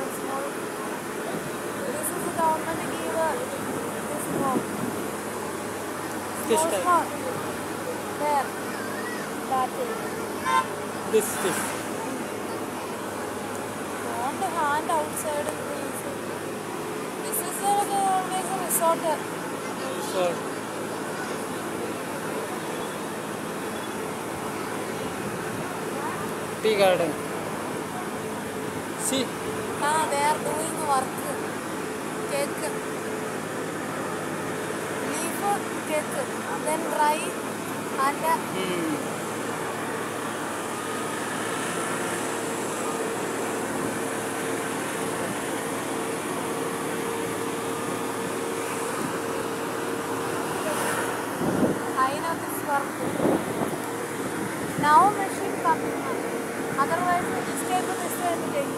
it's more. This is the government gave this more. This Small, type. small. There. That is. This. On the hand outside of these. This is always a resort. Sure. Tea garden. See. They are doing work. Cake. Leaf cake. And then dry and I know this work. Now machine coming. Otherwise, this type of this type of thing.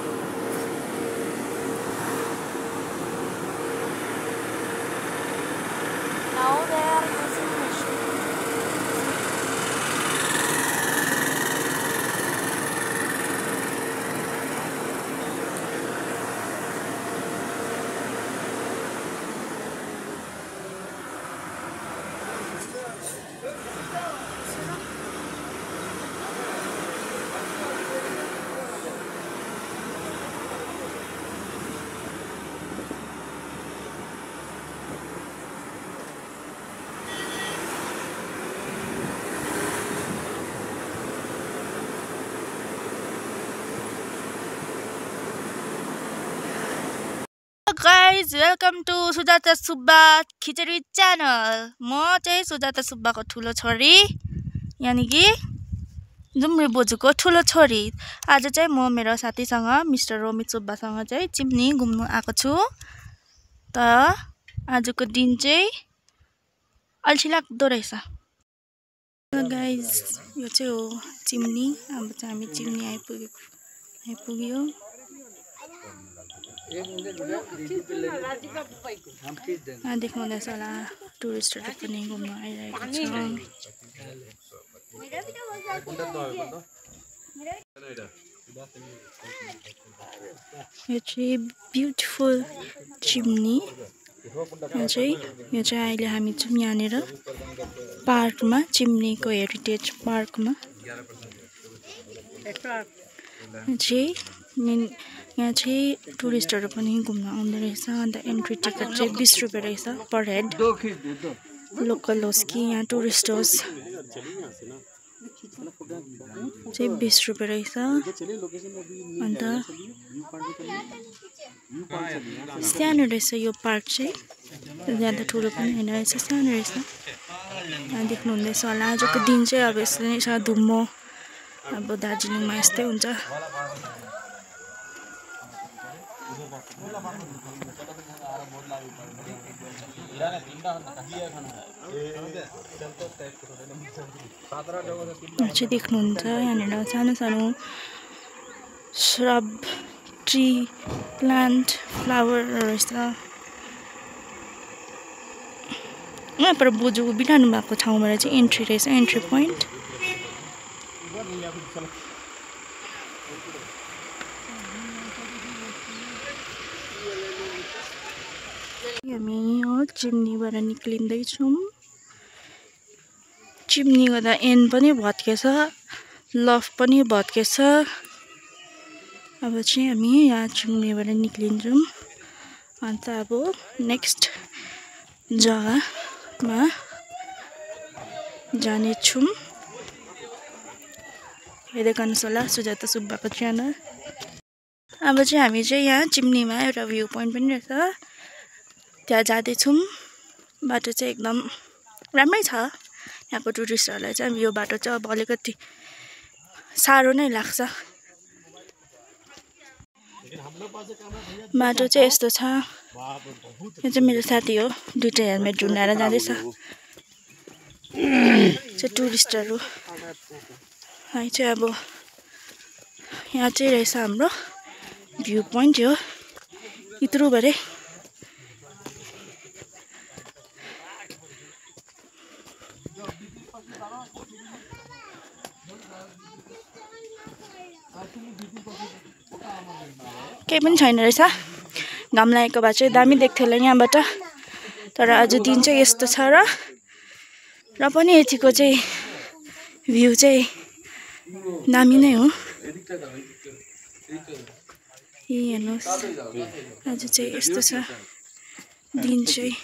Now they are using machine. Guys, welcome to Sujata Subba Khichari channel. म चाहिँ सुजाता सुब्बाको ठुलो छोरी यानी कि जुम्रे बोजूको ठुलो छोरी। आज चाहिँ म मेरो साथीसँग मिस्टर रोमित सुब्बासँग चाहिँ चिम्नी घुम्नु आएको छु। त आजको दिन चाहिँ अल्छी लाग्दो रहेछ। गाइज यो चाहिँ हो चिम्नी। अब चाहिँ हामी चिम्नी आइपुग्यो। देख्नुहुँदैछ होला टुरिस्टहरू पनि घुम्न आइरहेको छ। यो चाहिँ ब्युटिफुल चिम्नी। यो चाहिँ अहिले हामी छौँ यहाँनिर पार्कमा, चिम्नीको हेरिटेज पार्कमा। यहाँ चाहिँ टुरिस्टहरू पनि घुम्न आउँदो रहेछ। अन्त एन्ट्री टिकट चाहिँ 20 रुपियाँ रहेछ पर हेड। लोकल होस् कि यहाँ टुरिस्ट होस् चाहिँ 20 रुपियाँ रहेछ। अन्त सानो रहेछ यो पार्क चाहिँ, ज्यादा ठुलो पनि होइन रहेछ, सानो रहेछ। यहाँ देख्नुहुँदैछ होला आजको दिन चाहिँ अब यसरी नै छ धुम्म। अब दार्जिलिङमा यस्तै हुन्छ। चाहिँ देख्नुहुन्छ यहाँनिर सानो सानो श्रब, ट्री, प्लान्ट, फ्लावर रहेछ। यहाँ पर बोजू उभिरहनु भएको ठाउँबाट चाहिँ एन्ट्री रहेछ, एन्ट्री पोइन्ट। हामी यो चिम्नीबाट निक्लिँदैछौँ। चिम्नी गर्दा एन्ड पनि भत्केछ, लफ पनि भत्केछ। अब चाहिँ हामी यहाँ चिम्नीबाट निक्लिन्छौँ। अन्त अब नेक्स्ट जग्गामा जानेछौँ। हेर्दै गर्नुहोस् होला सुजाता सुब्बाको च्यानल। अब चाहिँ हामी चाहिँ यहाँ चिम्नीमा एउटा भ्यू पोइन्ट पनि रहेछ, त्यहाँ जाँदैछौँ। बाटो चाहिँ एकदम राम्रै छ। यहाँको टुरिस्टहरूलाई चाहिँ यो बाटो चाहिँ अब अलिकति साह्रो नै लाग्छ। बाटो चाहिँ यस्तो छ। यो चाहिँ मेरो साथी हो, दुईटा हेलमेट झुन्डाएर जाँदैछ। चाहिँ टुरिस्टहरू है चाहिँ अब यहाँ चाहिँ रहेछ हाम्रो भ्यू पोइन्ट हो यत्रोबाटै। केही पनि छैन रहेछ घाम लागेको भए चाहिँ दामी देख्थ्यो होला यहाँबाट तर आज दिन चाहिँ यस्तो छ र पनि यतिको चाहिँ भ्यू चाहिँ दामी नै हो हेर्नुहोस् आज चाहिँ यस्तो छ दिन चाहिँ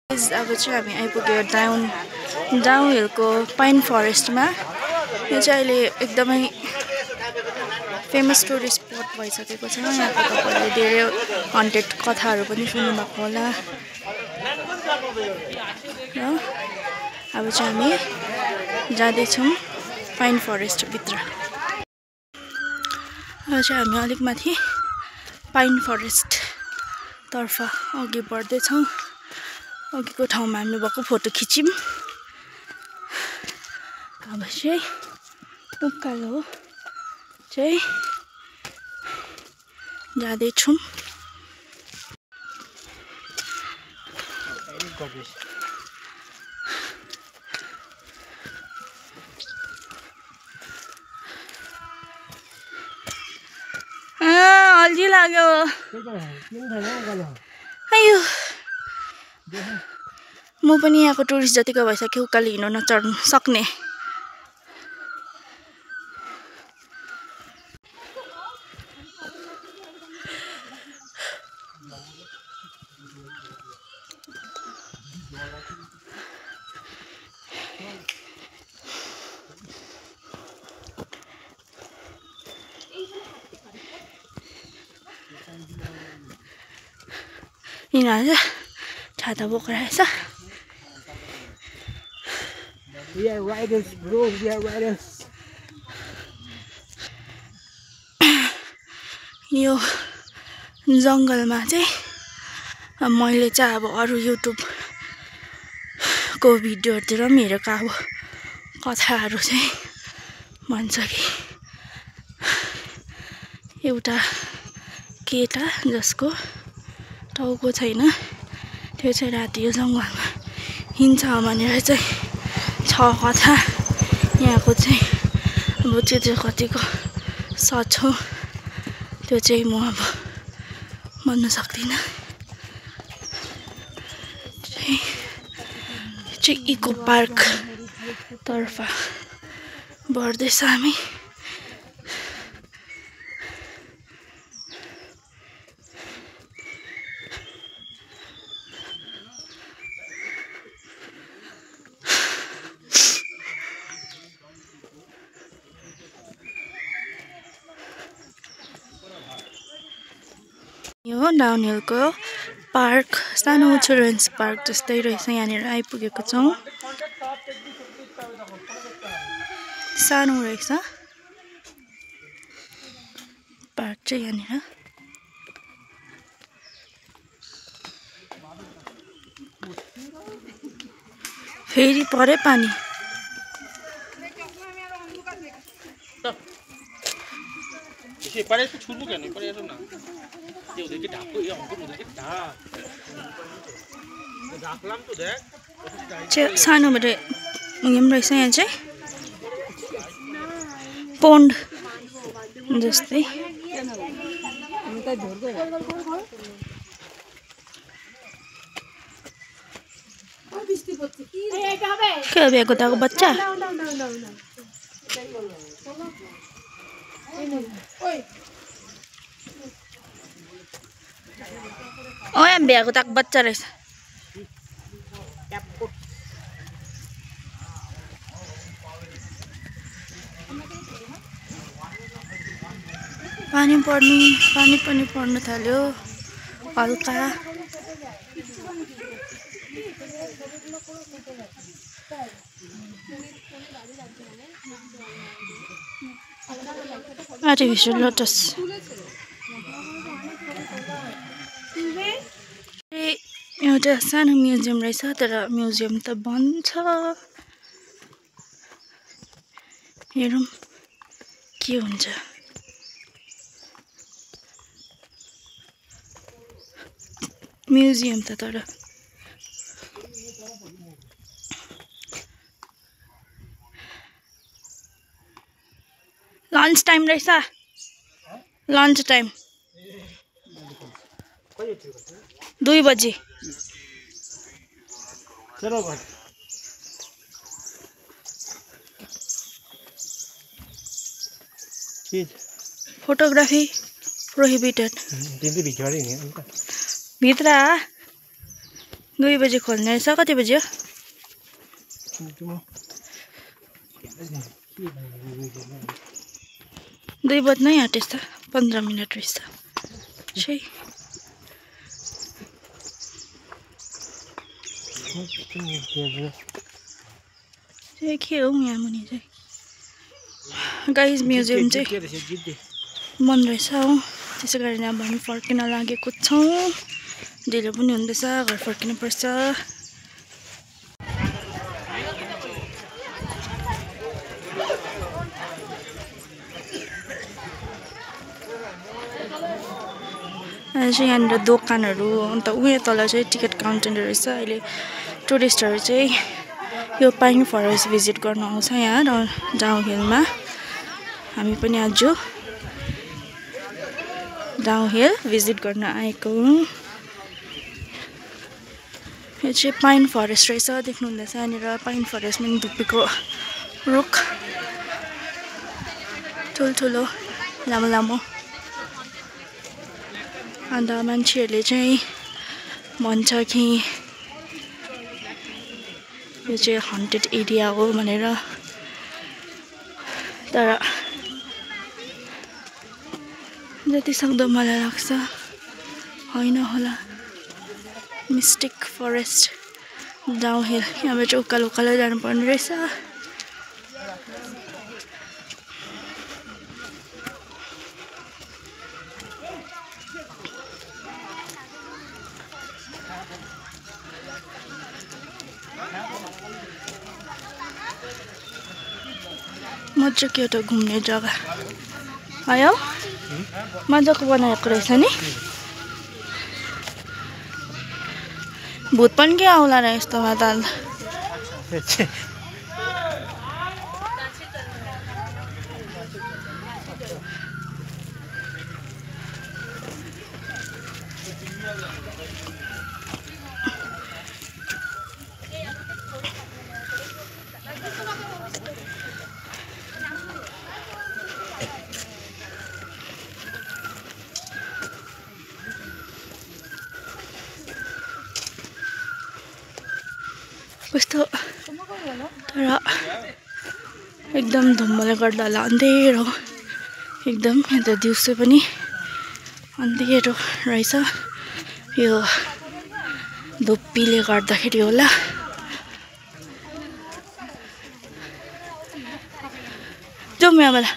अब चाहिँ हामी आइपुग्यो डाउन हिलको पाइन फरेस्टमा यो चाहिँ अहिले एकदमै फेमस टुरिस्ट स्पट भइसकेको छ यहाँको तपाईँहरूले धेरै हन्टेड कथाहरू पनि सुन्नुभएको होला र अब चाहिँ हामी जाँदैछौँ पाइन फरेस्टभित्र अब चाहिँ हामी अलिक माथि पाइन फरेस्टतर्फ अघि बढ्दैछौँ अघिको ठाउँमा हामी भएको फोटो खिच्यौँ अब चाहिँ उकालो चाहिँ जाँदैछौँ अल्झी लाग्यो अयो म पनि यहाँको टुरिस्ट जतिको भइसक्यो उकालो हिँड्न नचढ्नु सक्ने यिनीहरू छाता बोकेर आएछ We are riders, bro. We are riders. यो जङ्गलमा चाहिँ मैले चाहिँ अब अरू युट्युबको भिडियोहरूतिर पनि हेरेको अब कथाहरू चाहिँ भन्छ कि एउटा केटा जसको टाउको छैन त्यो चाहिँ राति यो जङ्गलमा हिँड्छ भनेर चाहिँ छ कथा यहाँको चाहिँ अब त्यो चाहिँ कतिको सच हो त्यो चाहिँ म अब भन्न सक्दिनँ चाहिँ इको पार्कतर्फ बढ्दैछ हामी यो डाउन हिलको पार्क सानो चिल्ड्रेन्स पार्क जस्तै रहेछ यहाँनिर आइपुगेको छौँ सानो रहेछ पार्क चाहिँ यहाँनिर फेरि परे पानी सानोबाट उयो पनि रहेछ यहाँ चाहिँ पोन्ड जस्तै के भएको ताको बच्चा ओ यहाँ भ्याएको ताको बच्चा रहेछ पानी पनि पर्न थाल्यो हल्का आर्टिफिशियल लोटस यो एउटा सानो म्युजियम रहेछ तर म्युजियम त बन्द छ हेरौँ के हुन्छ म्युजियम त तर लन्च टाइम रहेछ लन्च टाइम 2 बजे चलो भाई फोटोग्राफी प्रोहिबिटेड भित्र 2 बजे खोल्ने रहेछ कति बजे हो 2 बज्नै आँटेछ त 15 मिनट रहेछ छै के हो यहाँ मुनि चाहिँ गाइज म्युजियम चाहिँ मन रहेछ हो त्यसै कारण अब हामी फर्किन लागेको छौँ ढिलो पनि हुँदैछ घर फर्किनु पर्छ यहाँनिर दोकानहरू अन्त उयो तल चाहिँ टिकट काउन्टर रहेछ अहिले टुरिस्टहरू चाहिँ यो पाइन फरेस्ट भिजिट गर्न आउँछ यहाँ डाउन हिलमा हामी पनि आज डाउन हिल भिजिट गर्न आएको यो चाहिँ पाइन फरेस्ट रहेछ देख्नुहुँदैछ यहाँनिर पाइन फरेस्टमा धुप्पीको रुख ठुल्ठुलो लामो लामो अन्त मान्छेहरूले चाहिँ भन्छ कि यो चाहिँ हन्टेड एरिया हो भनेर तर जति सक्दो मलाई लाग्छ होइन होला मिस्टिक फरेस्ट डाउन हिल यहाँबाट उकालो उकालो जानुपर्ने रहेछ मजाको एउटा घुम्ने जग्गा आयो मजाको बनाएको रहेछ नि भूत पनि के आउला र यस्तोमा त कस्तो तर एकदम धुम्मले गर्दा होला अँधेरो एकदम यहाँ त दिउँसो पनि अँधेरो रहेछ यो धुप्पीले गर्दाखेरि होला जाउँ यहाँबाट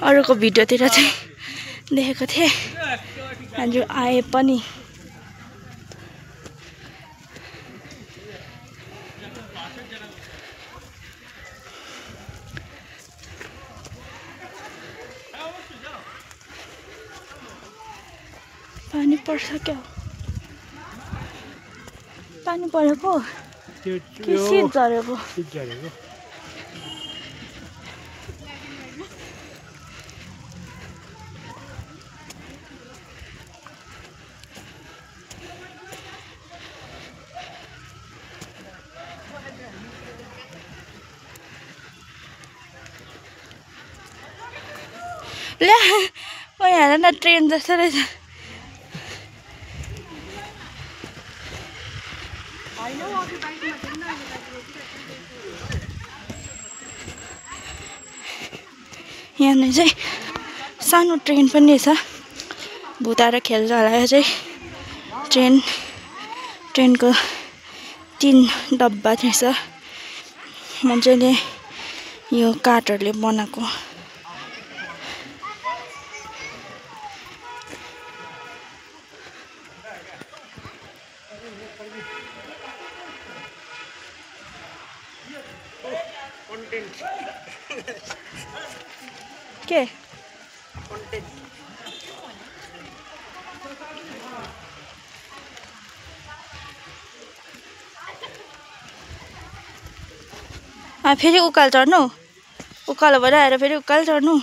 अरूको भिडियोतिर चाहिँ देखेको थिएँ आज आए पनि पानी पर्छ क्या पानी परेको कि शीत झरेको ल्या म यहाँ न ट्रेन जस्तो रहेछ यहाँ चाहिँ सानो ट्रेन पनि रहेछ भुताएर खेल्छ होला यो चाहिँ ट्रेन ट्रेनको 3 डब्बा थिएछ मजाले यो काठहरुले बनाएको के फेरि उकाल चढ्नु उकालोबाट आएर फेरि उकाल चढ्नु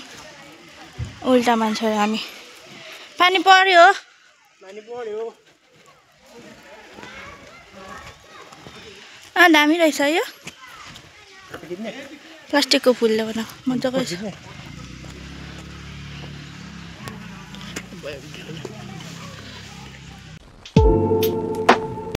उल्टा मान्छे हामी पानी पर्यो दामी रहेछ यो प्लास्टिकको फुलले बना मजाको छ